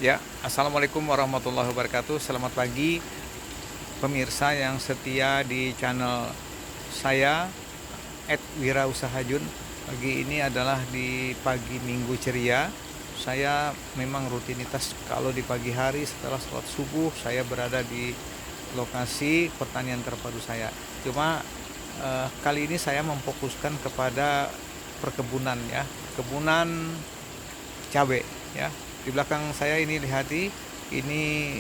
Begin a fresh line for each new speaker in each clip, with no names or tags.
Ya, assalamualaikum warahmatullahi wabarakatuh. Selamat pagi pemirsa yang setia di channel saya @wirausahajun. Pagi ini adalah di pagi Minggu ceria. Saya memang rutinitas kalau di pagi hari setelah sholat subuh saya berada di lokasi pertanian terpadu saya. Cuma kali ini saya memfokuskan kepada perkebunan ya, perkebunan cabai ya. Di belakang saya ini lihati, ini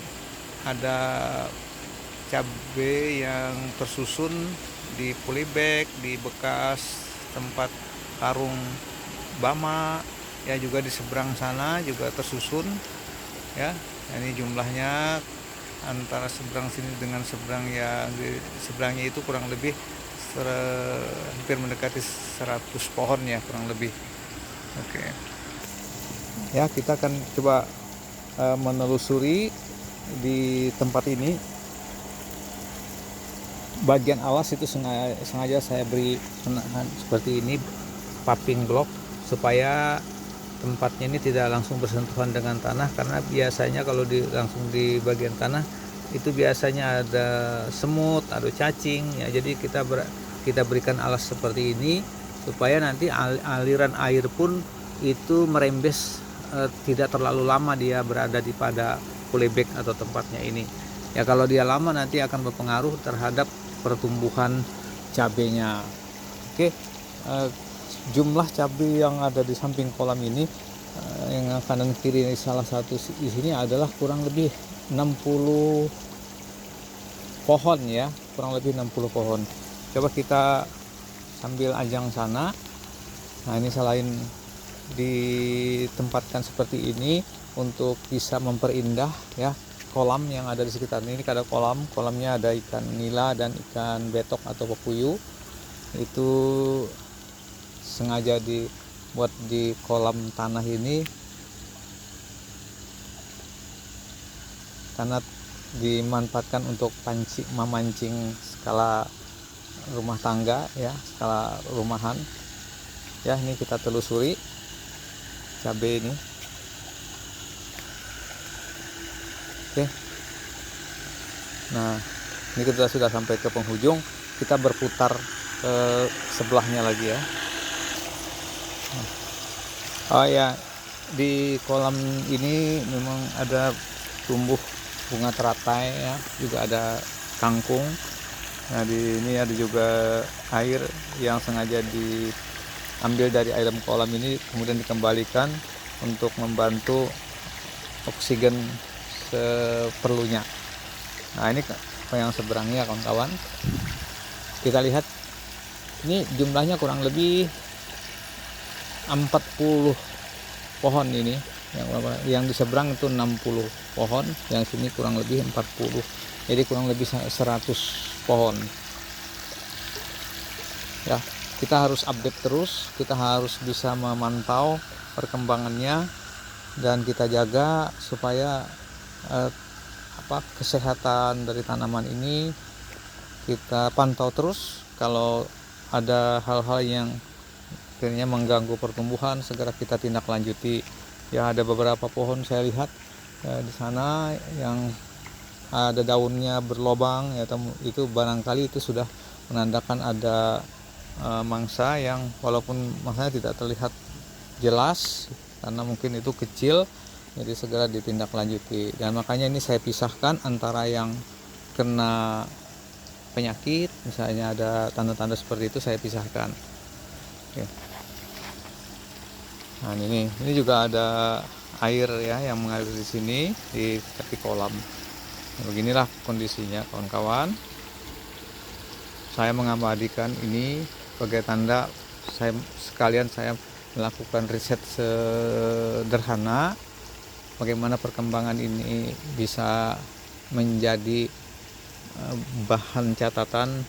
ada cabai yang tersusun di polybag, di bekas tempat karung bama ya, juga di seberang sana juga tersusun ya. Ini jumlahnya antara seberang sini dengan seberang yang di seberangnya itu kurang lebih hampir mendekati 100 pohon ya kurang lebih. Oke. Ya, kita akan coba menelusuri di tempat ini. Bagian alas itu sengaja saya beri penahan seperti ini, paving block, supaya tempatnya ini tidak langsung bersentuhan dengan tanah, karena biasanya kalau langsung di bagian tanah itu biasanya ada semut, ada cacing ya. Jadi kita berikan alas seperti ini supaya nanti aliran air pun itu merembes, tidak terlalu lama dia berada pada polybag atau tempatnya ini ya. Kalau dia lama nanti akan berpengaruh terhadap pertumbuhan cabenya. Oke, jumlah cabai yang ada di samping kolam ini, yang kanan kiri salah satu di sini adalah kurang lebih 60 pohon ya, kurang lebih 60 pohon. Coba kita sambil ajang sana. Nah, ini selain ditempatkan seperti ini untuk bisa memperindah ya kolam yang ada di sekitar ini. Ada kolamnya ada ikan nila dan ikan betok atau pepuyuh. Itu sengaja dibuat di kolam tanah ini karena dimanfaatkan untuk memancing skala rumah tangga ya, skala rumahan ya. Ini kita telusuri cabai ini. Oke. Nah, ini kita sudah sampai ke penghujung. Kita berputar ke sebelahnya lagi ya. Oh ya, di kolam ini memang ada tumbuh bunga teratai ya, juga ada kangkung. Nah, ini ada juga air yang sengaja diambil dari air kolam ini kemudian dikembalikan untuk membantu oksigen seperlunya. Nah, ini yang seberangnya kawan-kawan, kita lihat ini jumlahnya kurang lebih 40 pohon ini. Yang di seberang itu 60 pohon, yang sini kurang lebih 40, jadi kurang lebih 100 pohon ya. Kita harus update terus, kita harus bisa memantau perkembangannya dan kita jaga supaya kesehatan dari tanaman ini kita pantau terus. Kalau ada hal-hal yang akhirnya mengganggu pertumbuhan, segera kita tindak lanjuti ya. Ada beberapa pohon saya lihat di sana yang ada daunnya berlobang ya, itu barangkali itu sudah menandakan ada mangsa yang walaupun mangsanya tidak terlihat jelas karena mungkin itu kecil, jadi segera ditindaklanjuti. Dan makanya ini saya pisahkan antara yang kena penyakit, misalnya ada tanda-tanda seperti itu, saya pisahkan. Oke. Nah, ini juga ada air ya yang mengalir di sini di tepi kolam. Nah, beginilah kondisinya kawan-kawan. Saya mengabadikan ini sebagai tanda saya melakukan riset sederhana bagaimana perkembangan ini bisa menjadi bahan catatan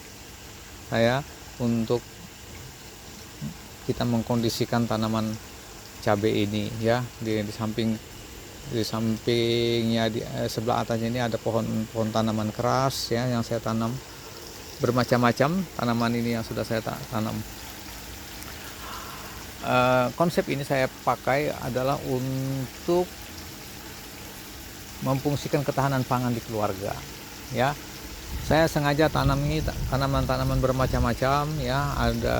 saya untuk kita mengkondisikan tanaman cabai ini ya. Di sampingnya di sebelah atasnya ini ada pohon tanaman keras ya yang saya tanam, bermacam-macam tanaman ini yang sudah saya tanam. Konsep ini saya pakai adalah untuk memfungsikan ketahanan pangan di keluarga. Ya, saya sengaja tanami tanaman-tanaman bermacam-macam ya, ada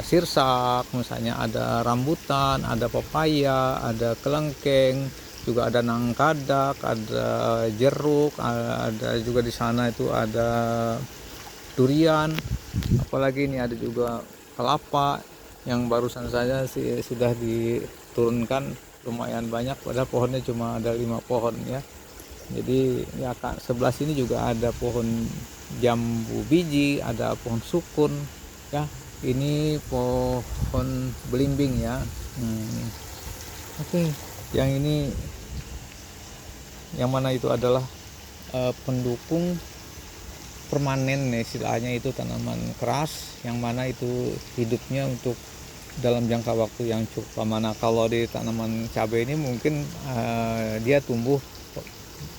sirsak misalnya, ada rambutan, ada pepaya, ada kelengkeng, juga ada nangkadak, ada jeruk, ada juga di sana itu ada durian, apalagi ini ada juga kelapa yang barusan saja sudah diturunkan lumayan banyak, padahal pohonnya cuma ada 5 pohon ya. Jadi ya Kak, sebelah sini juga ada pohon jambu biji, ada pohon sukun ya. Ini pohon belimbing ya. Oke, yang ini yang mana itu adalah pendukung permanen istilahnya, itu tanaman keras yang mana itu hidupnya untuk dalam jangka waktu yang cukup lama. Nah, kalau di tanaman cabai ini mungkin dia tumbuh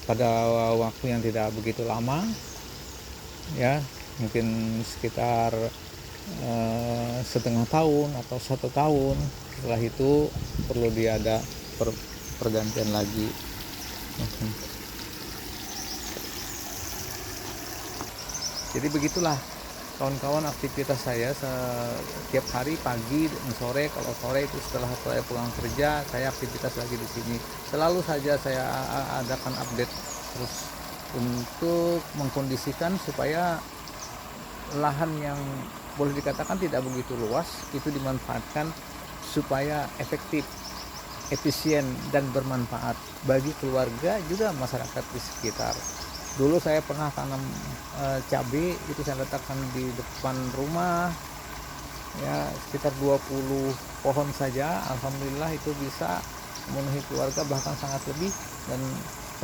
pada waktu yang tidak begitu lama ya, mungkin sekitar setengah tahun atau 1 tahun. Setelah itu perlu dia ada pergantian lagi. Jadi begitulah kawan-kawan aktivitas saya setiap hari pagi dan sore. Kalau sore itu setelah saya pulang kerja, saya aktivitas lagi di sini. Selalu saja saya adakan update terus untuk mengkondisikan supaya lahan yang boleh dikatakan tidak begitu luas itu dimanfaatkan supaya efektif, efisien, dan bermanfaat bagi keluarga juga masyarakat di sekitar. Dulu saya pernah tanam cabai, itu saya letakkan di depan rumah ya, sekitar 20 pohon saja. Alhamdulillah itu bisa memenuhi keluarga, bahkan sangat lebih, dan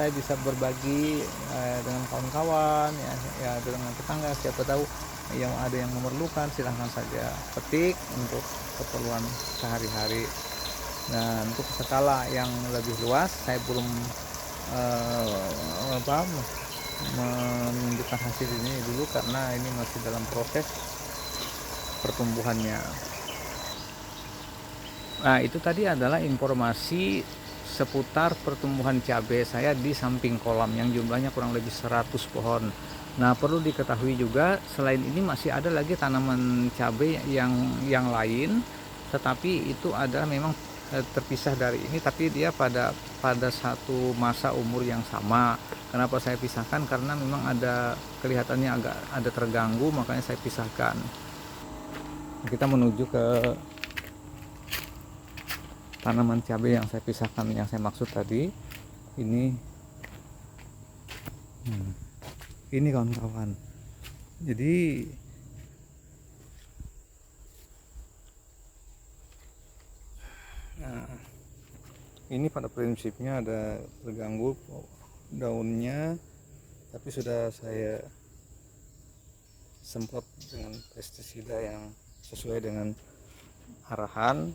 saya bisa berbagi dengan kawan-kawan ya, dengan tetangga. Siapa tahu yang ada yang memerlukan, silahkan saja petik untuk keperluan sehari-hari. Nah, untuk skala yang lebih luas saya belum menunjukkan hasil ini dulu karena ini masih dalam proses pertumbuhannya. Nah, itu tadi adalah informasi seputar pertumbuhan cabai saya di samping kolam yang jumlahnya kurang lebih 100 pohon. Nah, perlu diketahui juga selain ini masih ada lagi tanaman cabai yang lain, tetapi itu adalah memang terpisah dari ini, tapi dia pada satu masa umur yang sama. Kenapa saya pisahkan? Karena memang ada kelihatannya agak ada terganggu, makanya saya pisahkan. Kita menuju ke tanaman cabai yang saya pisahkan, yang saya maksud tadi. Ini kawan-kawan. Jadi ini pada prinsipnya ada terganggu daunnya, tapi sudah saya semprot dengan pestisida yang sesuai dengan arahan.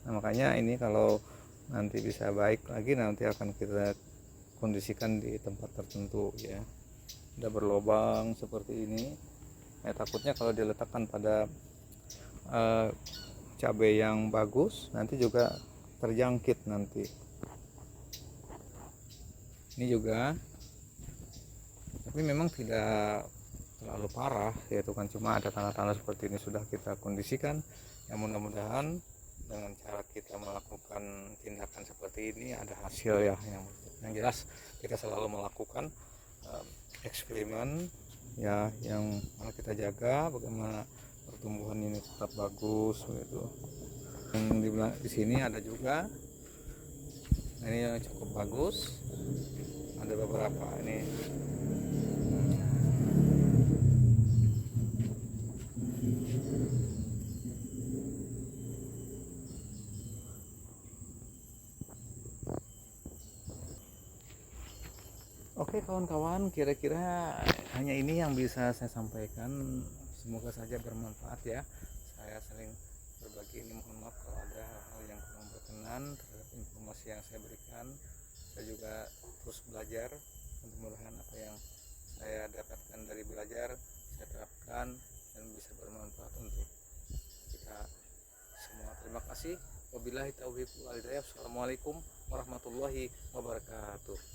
Nah, makanya ini kalau nanti bisa baik lagi, nanti akan kita kondisikan di tempat tertentu ya. Udah berlobang seperti ini. Takutnya kalau diletakkan pada cabai yang bagus nanti juga terjangkit nanti. Ini juga, tapi memang tidak terlalu parah, yaitu kan cuma ada tanda-tanda seperti ini. Sudah kita kondisikan, yang mudah-mudahan dengan cara kita melakukan tindakan seperti ini ada hasil ya. Yang jelas kita selalu melakukan eksperimen ya, yang mana kita jaga bagaimana pertumbuhan ini tetap bagus gitu. Di sini ada juga, nah ini yang cukup bagus, ada beberapa ini. Oke kawan-kawan, kira-kira hanya ini yang bisa saya sampaikan. Semoga saja bermanfaat ya. Saya sering berbagi ini, mohon maaf kalau ada hal yang kurang berkenan terhadap informasi yang saya berikan. Saya juga terus belajar, mudah-mudahan apa yang saya dapatkan dari belajar saya terapkan dan bisa bermanfaat untuk kita semua. Terima kasih. Wabillahi taufiq wal hidayah. Assalamualaikum warahmatullahi wabarakatuh.